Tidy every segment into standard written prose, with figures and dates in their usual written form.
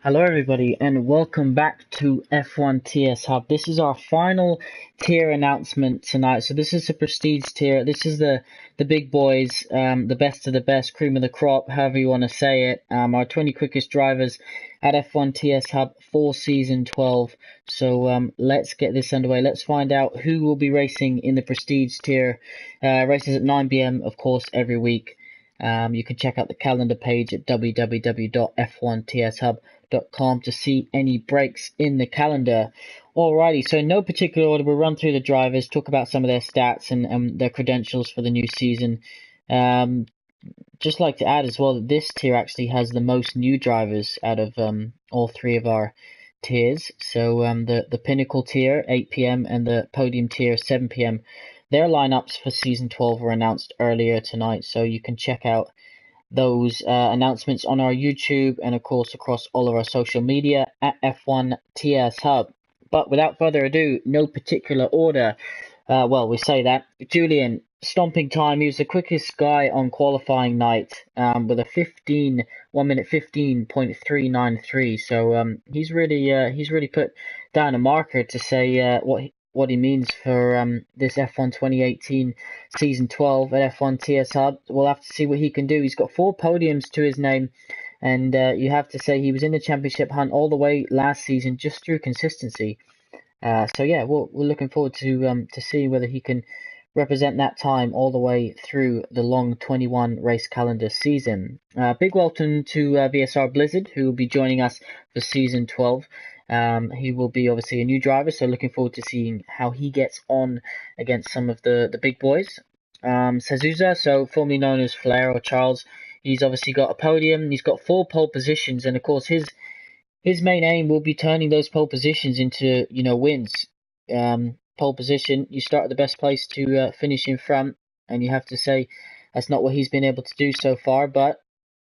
Hello, everybody, and welcome back to F1 TS Hub. This is our final tier announcement tonight. So this is the prestige tier. This is the big boys, the best of the best, cream of the crop, however you want to say it. Our 20 quickest drivers at F1 TS Hub for season 12. So let's get this underway. Let's find out who will be racing in the prestige tier. Races at 9 p.m. of course every week. You can check out the calendar page at www.f1tshub.com to see any breaks in the calendar. Alrighty, so in no particular order, we'll run through the drivers, talk about some of their stats and their credentials for the new season. Just like to add as well that this tier actually has the most new drivers out of all three of our tiers. So the Pinnacle tier, 8 p.m., and the Podium tier, 7 p.m. Their lineups for season 12 were announced earlier tonight, so you can check out those announcements on our YouTube and, of course, across all of our social media at F1 TS Hub. But without further ado, no particular order. Well, we say that. Julian, stomping time. He was the quickest guy on qualifying night with a 1 minute 15.393. So he's really put down a marker to say what he means for this F1 2018 season 12 at F1 TS Hub. We'll have to see what he can do. He's got 4 podiums to his name, and you have to say he was in the championship hunt all the way last season just through consistency. So yeah, we're looking forward to see whether he can represent that time all the way through the long 21 race calendar season. Big welcome to VSR Blizzard, who will be joining us for season 12. He will be obviously a new driver, so looking forward to seeing how he gets on against some of the big boys. Sazusa, so formerly known as Flair or Charles, he's obviously got a podium. He's got 4 pole positions, and of course his main aim will be turning those pole positions into wins. Pole position, you start at the best place to finish in front, and you have to say that's not what he's been able to do so far. But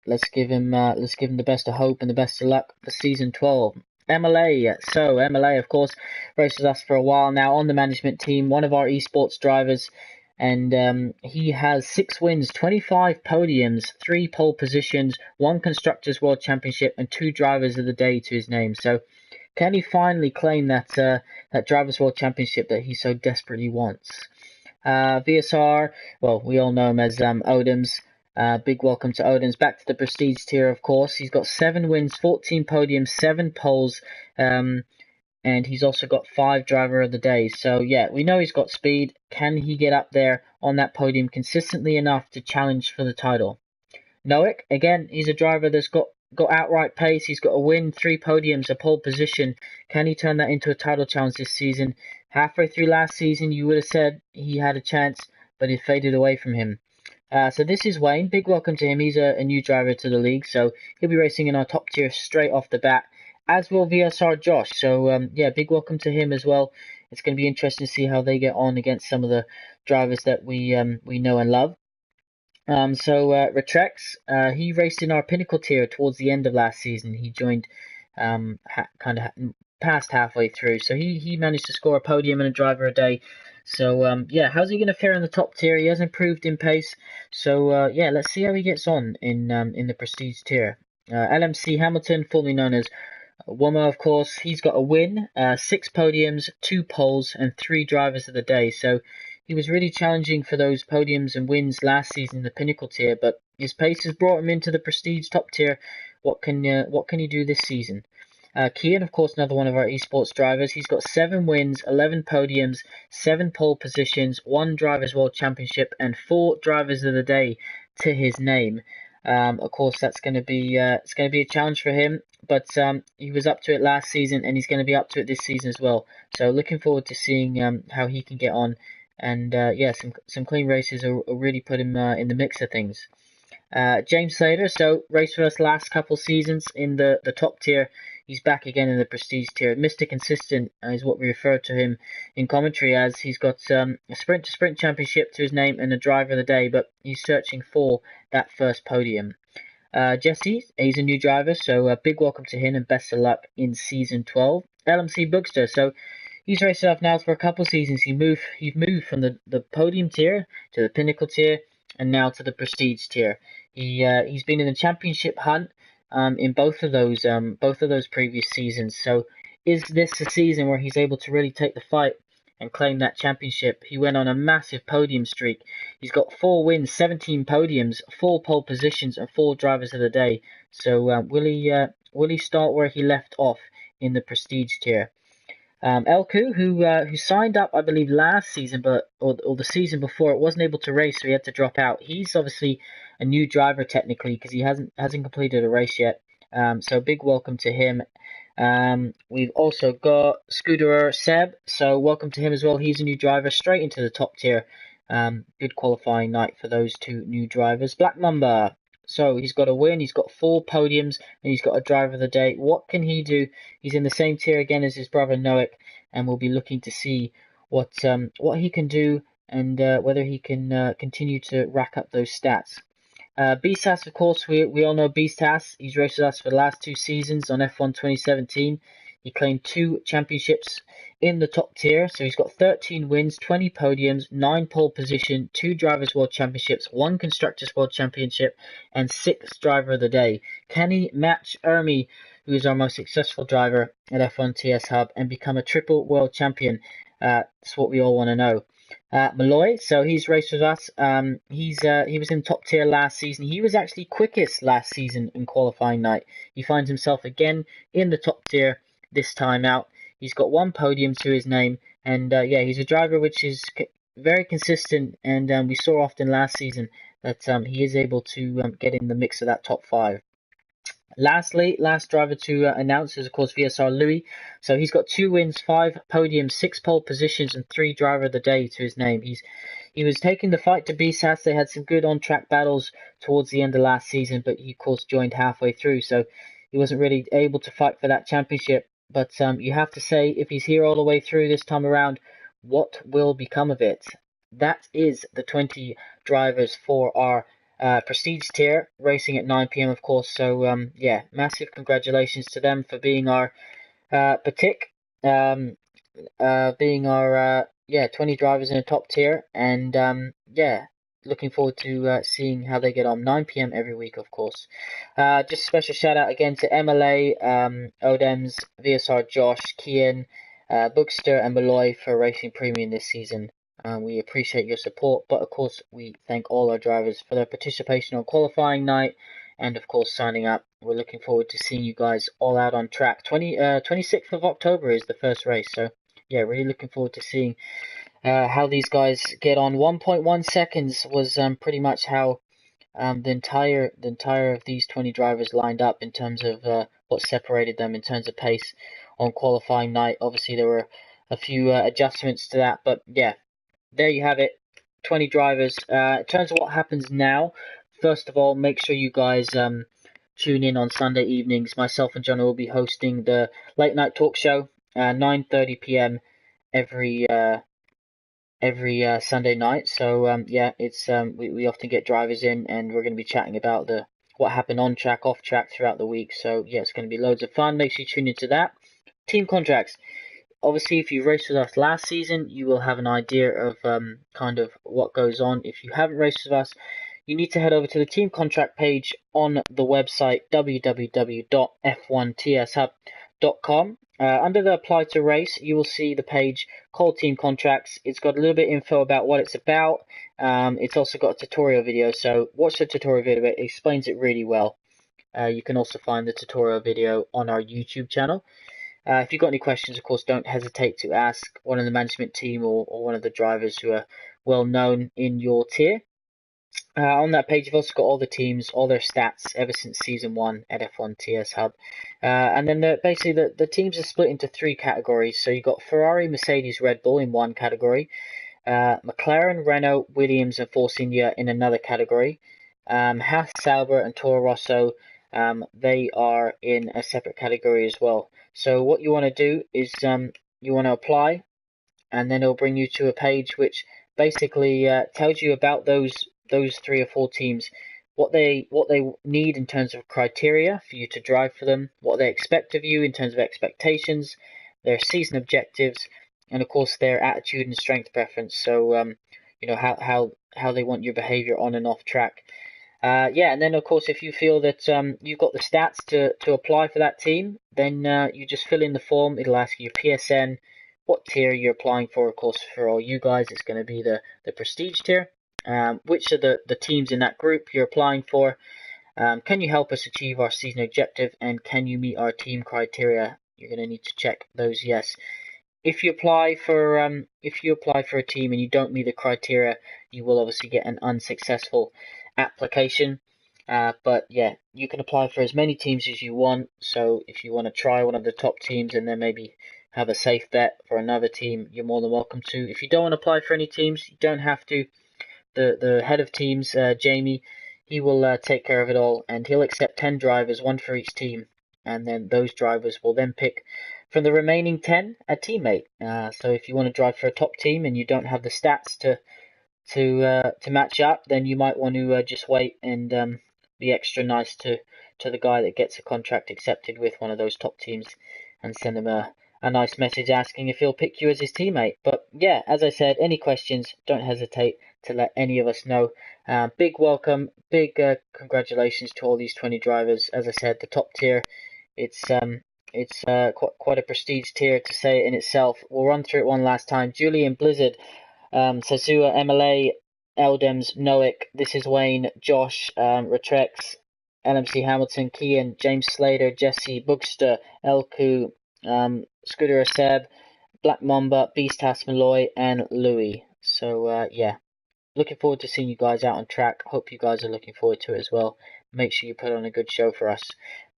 let's give him the best of hope and the best of luck for season 12. MLA, so MLA of course races us for a while now on the management team, one of our esports drivers, and he has 6 wins, 25 podiums, 3 pole positions, 1 constructors world championship, and 2 drivers of the day to his name. So can he finally claim that drivers world championship that he so desperately wants? VSR, well, we all know him as Odoms. Big welcome to Odoms. Back to the prestige tier, of course. He's got 7 wins, 14 podiums, 7 poles, and he's also got 5 driver of the day. So yeah, we know he's got speed. Can he get up there on that podium consistently enough to challenge for the title? Noik, again, he's a driver that's got outright pace. He's got a win, 3 podiums, a pole position. Can he turn that into a title challenge this season? Halfway through last season, you would have said he had a chance, but it faded away from him. So this is Wayne. Big welcome to him. He's a new driver to the league, so he'll be racing in our top tier straight off the bat, as will VSR Josh. So yeah, big welcome to him as well. It's going to be interesting to see how they get on against some of the drivers that we know and love. Retrex, he raced in our Pinnacle tier towards the end of last season. He joined past halfway through, so he managed to score a podium and a driver a day. So yeah, how's he going to fare in the top tier? He has improved in pace, so yeah, let's see how he gets on in the prestige tier. LMC Hamilton, formerly known as Woma, of course, he's got a win, 6 podiums, 2 poles, and 3 drivers of the day. So he was really challenging for those podiums and wins last season in the Pinnacle tier, but his pace has brought him into the prestige top tier. What can he do this season? Kian, of course, another one of our esports drivers. He's got 7 wins, 11 podiums, 7 pole positions, 1 drivers world championship, and 4 drivers of the day to his name. Of course, that's going to be a challenge for him, but he was up to it last season, and he's going to be up to it this season as well. So looking forward to seeing how he can get on. And yeah, some clean races will really put him in the mix of things. James Slater, so raced for us last couple seasons in the top tier. He's back again in the prestige tier. Mr. Consistent is what we refer to him in commentary as. He's got a sprint-to-sprint championship to his name and a driver of the day, but he's searching for that first podium. Jesse, he's a new driver, so a big welcome to him and best of luck in season 12. LMC Bookster, so he's raced up now for a couple seasons. He's moved from the podium tier to the Pinnacle tier and now to the prestige tier. He's been in the championship hunt in both of those previous seasons. So is this the season where he's able to really take the fight and claim that championship? He went on a massive podium streak. He's got 4 wins, 17 podiums, 4 pole positions, and 4 drivers of the day. So will he start where he left off in the prestige tier? Elku, who signed up, I believe, last season, or the season before, wasn't able to race, so he had to drop out. He's obviously a new driver technically because he hasn't completed a race yet. So big welcome to him. We've also got Scooterer Seb, so welcome to him as well. He's a new driver, straight into the top tier. Good qualifying night for those 2 new drivers. Black Mamba. So he's got a win, he's got 4 podiums, and he's got a driver of the day. What can he do? He's in the same tier again as his brother Noek, and we'll be looking to see what he can do and whether he can continue to rack up those stats. Beastas, of course, we all know Beastas. He's raced with us for the last 2 seasons on F1 2017. He claimed 2 championships in the top tier, so he's got 13 wins, 20 podiums, 9 pole position, 2 Drivers' World Championships, 1 Constructors' World Championship, and 6 Driver of the Day. Can he match Ermi, who is our most successful driver at F1 TS Hub, and become a triple world champion? That's what we all want to know. Malloy, so he's raced with us. He was in top tier last season. He was actually quickest last season in qualifying night. He finds himself again in the top tier this time out. He's got 1 podium to his name, and yeah, he's a driver which is very consistent, and we saw often last season that he is able to get in the mix of that top 5. Lastly, last driver to announce is, of course, VSR Louis. So he's got 2 wins, 5 podiums, 6 pole positions, and 3 driver of the day to his name. He was taking the fight to BSAS. They had some good on-track battles towards the end of last season, but he, of course, joined halfway through, so he wasn't really able to fight for that championship. But you have to say, if he's here all the way through this time around, what will become of it? That is the 20 drivers for our prestige tier, racing at 9 p.m. of course. So yeah, massive congratulations to them for being our Patik, being our 20 drivers in the top tier, and yeah, looking forward to seeing how they get on. 9 p.m. every week, of course. Just a special shout out again to MLA, Odems, VSR Josh, Kian, Bookster, and Malloy for racing premium this season. We appreciate your support, but of course we thank all our drivers for their participation on qualifying night, and of course signing up. We're looking forward to seeing you guys all out on track. 26th of October is the first race, so yeah, really looking forward to seeing how these guys get on. 1.1 seconds was pretty much how the entire of these 20 drivers lined up in terms of what separated them in terms of pace on qualifying night. Obviously there were a few adjustments to that, but yeah, there you have it, 20 drivers. In terms of what happens now, first of all, make sure you guys tune in on Sunday evenings. Myself and John will be hosting the late night talk show, 9:30 p.m. every Sunday night. So yeah, it's we often get drivers in, and we're going to be chatting about what happened on track, off track throughout the week. So yeah, it's going to be loads of fun. Make sure you tune into that. Team contracts. Obviously, if you raced with us last season, you will have an idea of kind of what goes on. If you haven't raced with us, you need to head over to the team contract page on the website www.f1tshub.com. Under the apply to race, you will see the page called Team Contracts. It's got a little bit of info about what it's about. It's also got a tutorial video, so watch the tutorial video. It explains it really well. You can also find the tutorial video on our YouTube channel. If you've got any questions, of course, don't hesitate to ask one of the management team or one of the drivers who are well known in your tier. On that page, you've also got all the teams, all their stats ever since season 1 at F1 TS Hub. And then basically the teams are split into 3 categories. So you've got Ferrari, Mercedes, Red Bull in one category, McLaren, Renault, Williams, and Force India in another category. Haas, Sauber, and Toro Rosso, they are in a separate category as well. So what you want to do is you want to apply, and then it'll bring you to a page which basically tells you about those 3 or 4 teams, what they need in terms of criteria for you to drive for them, what they expect of you in terms of expectations, their season objectives, and of course their attitude and strength preference. So you know how they want your behavior on and off track. Yeah, and then of course, if you feel that you've got the stats to apply for that team, then you just fill in the form. It'll ask you your PSN, what tier you're applying for. Of course, for all you guys, it's going to be the prestige tier. Which are the teams in that group you're applying for? Can you help us achieve our season objective, and can you meet our team criteria? You're going to need to check those yes. If you apply for a team and you don't meet the criteria, you will obviously get an unsuccessful application. But yeah, you can apply for as many teams as you want. So if you want to try one of the top teams and then maybe have a safe bet for another team, you're more than welcome to. If you don't want to apply for any teams, you don't have to. The head of teams, Jamie, he will take care of it all, and he'll accept 10 drivers, one for each team, and then those drivers will then pick from the remaining 10 a teammate. So if you want to drive for a top team and you don't have the stats to match up, then you might want to just wait and be extra nice to the guy that gets a contract accepted with one of those top teams, and send him a nice message asking if he'll pick you as his teammate. But yeah, as I said, any questions, don't hesitate to let any of us know. Big welcome, big congratulations to all these 20 drivers. As I said, the top tier, it's quite a prestige tier to say it in itself. We'll run through it one last time. Julian, Blizzard, Sasua, MLA, Eldems, Noik, This Is Wayne, Josh, Retrex, LMC Hamilton, Kian, James Slater, Jesse, Bookster, Elku, Scooter Seb, Black Mamba, Beast Malloy, and Louis. So yeah, looking forward to seeing you guys out on track. Hope you guys are looking forward to it as well. Make sure you put on a good show for us.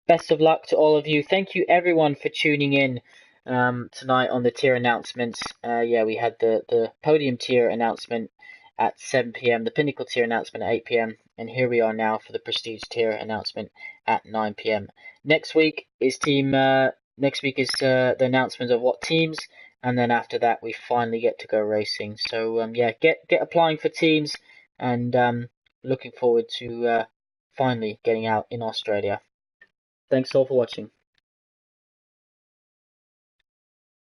Best of luck to all of you. Thank you everyone for tuning in tonight on the tier announcements. Yeah, we had the podium tier announcement at 7 p.m., the pinnacle tier announcement at 8 p.m., and here we are now for the prestige tier announcement at 9 p.m. Next week is the announcement of what teams, and then after that we finally get to go racing. So yeah, get applying for teams, and looking forward to finally getting out in Australia. Thanks all for watching.